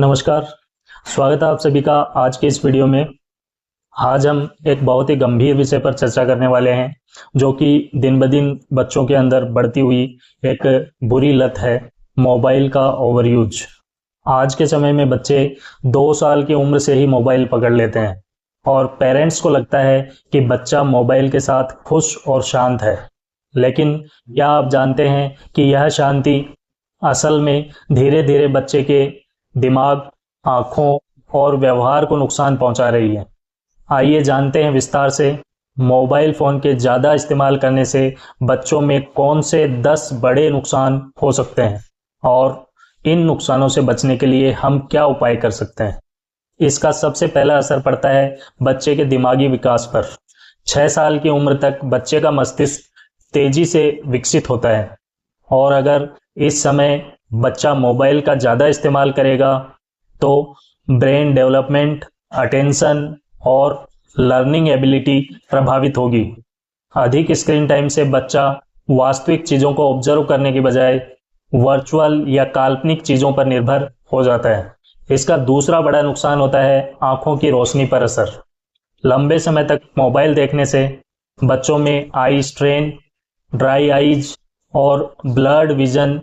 नमस्कार। स्वागत है आप सभी का आज के इस वीडियो में। आज हम एक बहुत ही गंभीर विषय पर चर्चा करने वाले हैं, जो कि दिन ब दिन बच्चों के अंदर बढ़ती हुई एक बुरी लत है, मोबाइल का ओवर यूज। आज के समय में बच्चे 2 साल की उम्र से ही मोबाइल पकड़ लेते हैं और पेरेंट्स को लगता है कि बच्चा मोबाइल के साथ खुश और शांत है। लेकिन क्या आप जानते हैं कि यह शांति असल में धीरे धीरे बच्चे के दिमाग, आंखों और व्यवहार को नुकसान पहुंचा रही है। आइए जानते हैं विस्तार से मोबाइल फोन के ज्यादा इस्तेमाल करने से बच्चों में कौन से 10 बड़े नुकसान हो सकते हैं और इन नुकसानों से बचने के लिए हम क्या उपाय कर सकते हैं। इसका सबसे पहला असर पड़ता है बच्चे के दिमागी विकास पर। 6 साल की उम्र तक बच्चे का मस्तिष्क तेजी से विकसित होता है और अगर इस समय बच्चा मोबाइल का ज़्यादा इस्तेमाल करेगा तो ब्रेन डेवलपमेंट, अटेंशन और लर्निंग एबिलिटी प्रभावित होगी। अधिक स्क्रीन टाइम से बच्चा वास्तविक चीज़ों को ऑब्जर्व करने की बजाय वर्चुअल या काल्पनिक चीज़ों पर निर्भर हो जाता है। इसका दूसरा बड़ा नुकसान होता है आंखों की रोशनी पर असर। लंबे समय तक मोबाइल देखने से बच्चों में आई स्ट्रेन, ड्राई आईज और ब्लर्ड विजन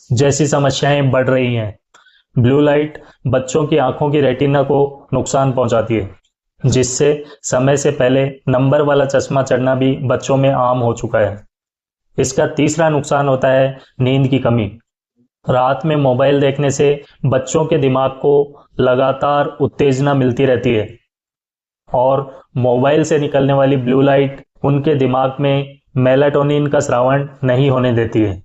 जैसी समस्याएं बढ़ रही हैं। ब्लू लाइट बच्चों की आंखों की रेटिना को नुकसान पहुंचाती है, जिससे समय से पहले नंबर वाला चश्मा चढ़ना भी बच्चों में आम हो चुका है। इसका तीसरा नुकसान होता है नींद की कमी। रात में मोबाइल देखने से बच्चों के दिमाग को लगातार उत्तेजना मिलती रहती है और मोबाइल से निकलने वाली ब्लू लाइट उनके दिमाग में मेलाटोनिन का स्रावण नहीं होने देती है,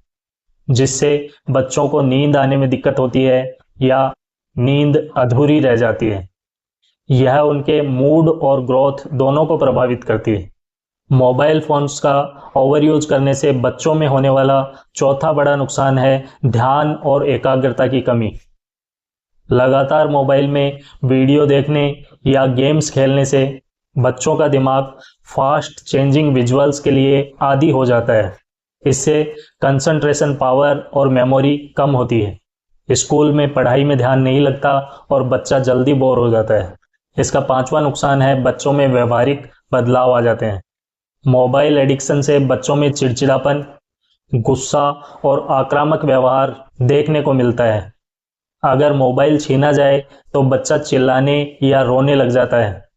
जिससे बच्चों को नींद आने में दिक्कत होती है या नींद अधूरी रह जाती है। यह उनके मूड और ग्रोथ दोनों को प्रभावित करती है। मोबाइल फोन्स का ओवर यूज करने से बच्चों में होने वाला चौथा बड़ा नुकसान है ध्यान और एकाग्रता की कमी। लगातार मोबाइल में वीडियो देखने या गेम्स खेलने से बच्चों का दिमाग फास्ट चेंजिंग विजुअल्स के लिए आदी हो जाता है। इससे कंसंट्रेशन पावर और मेमोरी कम होती है। स्कूल में पढ़ाई में ध्यान नहीं लगता और बच्चा जल्दी बोर हो जाता है। इसका पांचवा नुकसान है बच्चों में व्यवहारिक बदलाव आ जाते हैं। मोबाइल एडिक्शन से बच्चों में चिड़चिड़ापन, गुस्सा और आक्रामक व्यवहार देखने को मिलता है। अगर मोबाइल छीना जाए तो बच्चा चिल्लाने या रोने लग जाता है।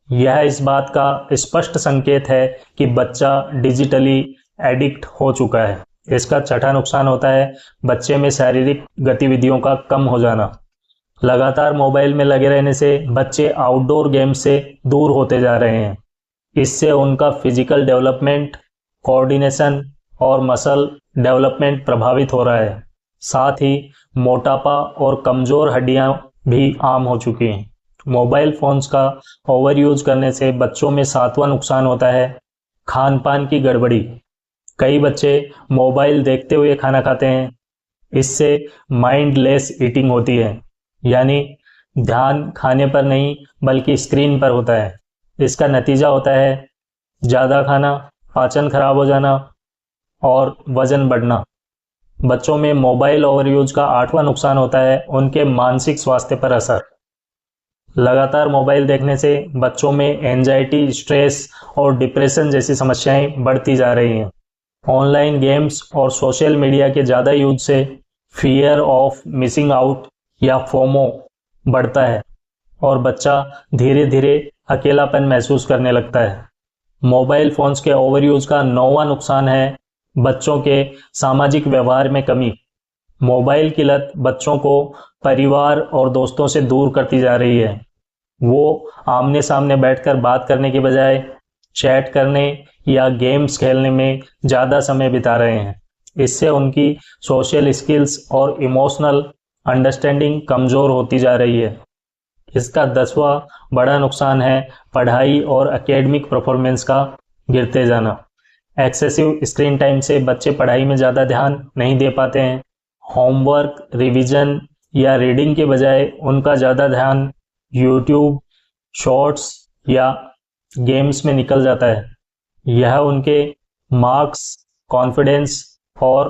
यह इस बात का स्पष्ट संकेत है कि बच्चा डिजिटली एडिक्ट हो चुका है। इसका छठा नुकसान होता है बच्चे में शारीरिक गतिविधियों का कम हो जाना। लगातार मोबाइल में लगे रहने से बच्चे आउटडोर गेम से दूर होते जा रहे हैं। इससे उनका फिजिकल डेवलपमेंट, कोऑर्डिनेशन और मसल डेवलपमेंट प्रभावित हो रहा है। साथ ही मोटापा और कमजोर हड्डियां भी आम हो चुकी हैं। मोबाइल फोन्स का ओवर यूज करने से बच्चों में सातवां नुकसान होता है खान पान की गड़बड़ी। कई बच्चे मोबाइल देखते हुए खाना खाते हैं। इससे माइंडलेस ईटिंग होती है, यानी ध्यान खाने पर नहीं बल्कि स्क्रीन पर होता है। इसका नतीजा होता है ज़्यादा खाना, पाचन खराब हो जाना और वजन बढ़ना। बच्चों में मोबाइल ओवर यूज का आठवां नुकसान होता है उनके मानसिक स्वास्थ्य पर असर। लगातार मोबाइल देखने से बच्चों में एंजाइटी, स्ट्रेस और डिप्रेशन जैसी समस्याएं बढ़ती जा रही हैं। ऑनलाइन गेम्स और सोशल मीडिया के ज़्यादा यूज से फियर ऑफ मिसिंग आउट या फोमो बढ़ता है और बच्चा धीरे धीरे अकेलापन महसूस करने लगता है। मोबाइल फोन्स के ओवर यूज का नौवां नुकसान है बच्चों के सामाजिक व्यवहार में कमी। मोबाइल की लत बच्चों को परिवार और दोस्तों से दूर करती जा रही है। वो आमने सामने बैठकर बात करने की बजाय चैट करने या गेम्स खेलने में ज़्यादा समय बिता रहे हैं। इससे उनकी सोशल स्किल्स और इमोशनल अंडरस्टैंडिंग कमज़ोर होती जा रही है। इसका 10वां बड़ा नुकसान है पढ़ाई और एकेडमिक परफॉर्मेंस का गिरते जाना। एक्सेसिव स्क्रीन टाइम से बच्चे पढ़ाई में ज़्यादा ध्यान नहीं दे पाते हैं। होमवर्क, रिवीजन या रीडिंग के बजाय उनका ज़्यादा ध्यान यूट्यूब शॉर्ट्स या गेम्स में निकल जाता है। यह उनके मार्क्स, कॉन्फिडेंस और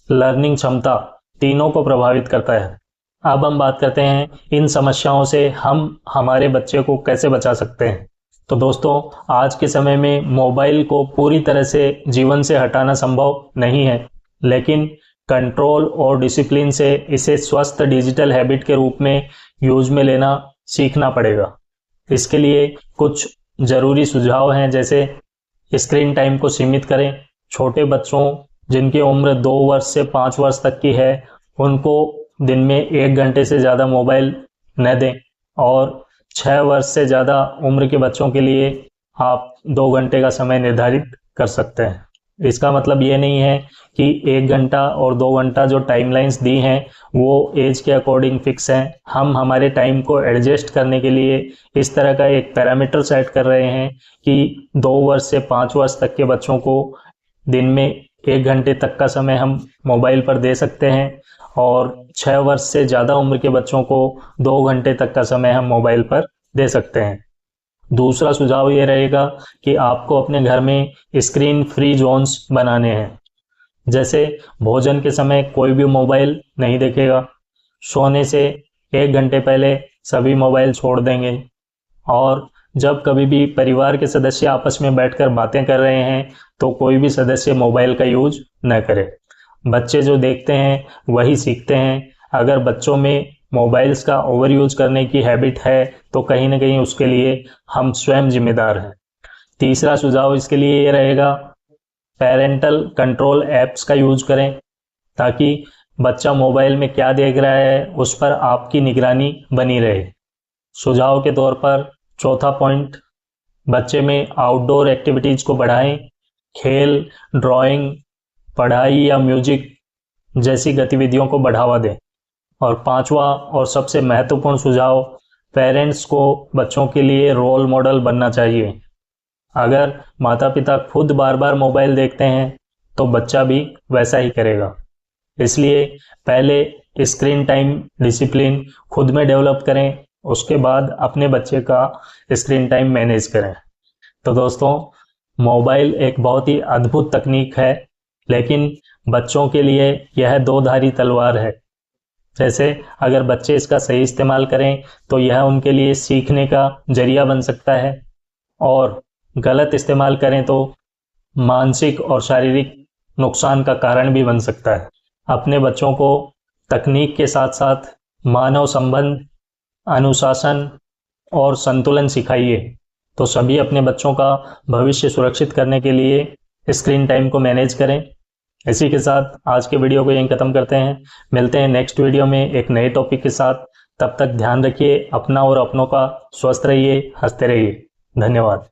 लर्निंग क्षमता तीनों को प्रभावित करता है। अब हम बात करते हैं इन समस्याओं से हम हमारे बच्चे को कैसे बचा सकते हैं। तो दोस्तों, आज के समय में मोबाइल को पूरी तरह से जीवन से हटाना संभव नहीं है, लेकिन कंट्रोल और डिसिप्लिन से इसे स्वस्थ डिजिटल हैबिट के रूप में यूज में लेना सीखना पड़ेगा। इसके लिए कुछ जरूरी सुझाव हैं, जैसे स्क्रीन टाइम को सीमित करें। छोटे बच्चों जिनकी उम्र 2 वर्ष से 5 वर्ष तक की है, उनको दिन में 1 घंटे से ज़्यादा मोबाइल न दें, और 6 वर्ष से ज़्यादा उम्र के बच्चों के लिए आप 2 घंटे का समय निर्धारित कर सकते हैं। इसका मतलब ये नहीं है कि 1 घंटा और 2 घंटा जो टाइमलाइंस दी हैं वो एज के अकॉर्डिंग फिक्स हैं। हम हमारे टाइम को एडजस्ट करने के लिए इस तरह का एक पैरामीटर सेट कर रहे हैं कि 2 वर्ष से 5 वर्ष तक के बच्चों को दिन में 1 घंटे तक का समय हम मोबाइल पर दे सकते हैं, और 6 वर्ष से ज़्यादा उम्र के बच्चों को 2 घंटे तक का समय हम मोबाइल पर दे सकते हैं। दूसरा सुझाव ये रहेगा कि आपको अपने घर में स्क्रीन फ्री जोन्स बनाने हैं। जैसे भोजन के समय कोई भी मोबाइल नहीं देखेगा, सोने से 1 घंटे पहले सभी मोबाइल छोड़ देंगे, और जब कभी भी परिवार के सदस्य आपस में बैठकर बातें कर रहे हैं तो कोई भी सदस्य मोबाइल का यूज न करे। बच्चे जो देखते हैं वही सीखते हैं। अगर बच्चों में मोबाइल्स का ओवर यूज करने की हैबिट है तो कहीं ना कहीं उसके लिए हम स्वयं जिम्मेदार हैं। तीसरा सुझाव इसके लिए ये रहेगा, पेरेंटल कंट्रोल ऐप्स का यूज करें, ताकि बच्चा मोबाइल में क्या देख रहा है उस पर आपकी निगरानी बनी रहे। सुझाव के तौर पर चौथा पॉइंट, बच्चे में आउटडोर एक्टिविटीज को बढ़ाएं। खेल, ड्राइंग, पढ़ाई या म्यूजिक जैसी गतिविधियों को बढ़ावा दें। और पांचवा और सबसे महत्वपूर्ण सुझाव, पेरेंट्स को बच्चों के लिए रोल मॉडल बनना चाहिए। अगर माता पिता खुद बार बार मोबाइल देखते हैं तो बच्चा भी वैसा ही करेगा। इसलिए पहले स्क्रीन टाइम डिसिप्लिन खुद में डेवलप करें, उसके बाद अपने बच्चे का स्क्रीन टाइम मैनेज करें। तो दोस्तों, मोबाइल एक बहुत ही अद्भुत तकनीक है, लेकिन बच्चों के लिए यह दो-धारी तलवार है। जैसे अगर बच्चे इसका सही इस्तेमाल करें तो यह उनके लिए सीखने का जरिया बन सकता है, और गलत इस्तेमाल करें तो मानसिक और शारीरिक नुकसान का कारण भी बन सकता है। अपने बच्चों को तकनीक के साथ साथ मानव संबंध, अनुशासन और संतुलन सिखाइए, तो सभी अपने बच्चों का भविष्य सुरक्षित करने के लिए स्क्रीन टाइम को मैनेज करें। इसी के साथ आज के वीडियो को यहीं ख़त्म करते हैं। मिलते हैं नेक्स्ट वीडियो में एक नए टॉपिक के साथ। तब तक ध्यान रखिए अपना और अपनों का। स्वस्थ रहिए, हंसते रहिए। धन्यवाद।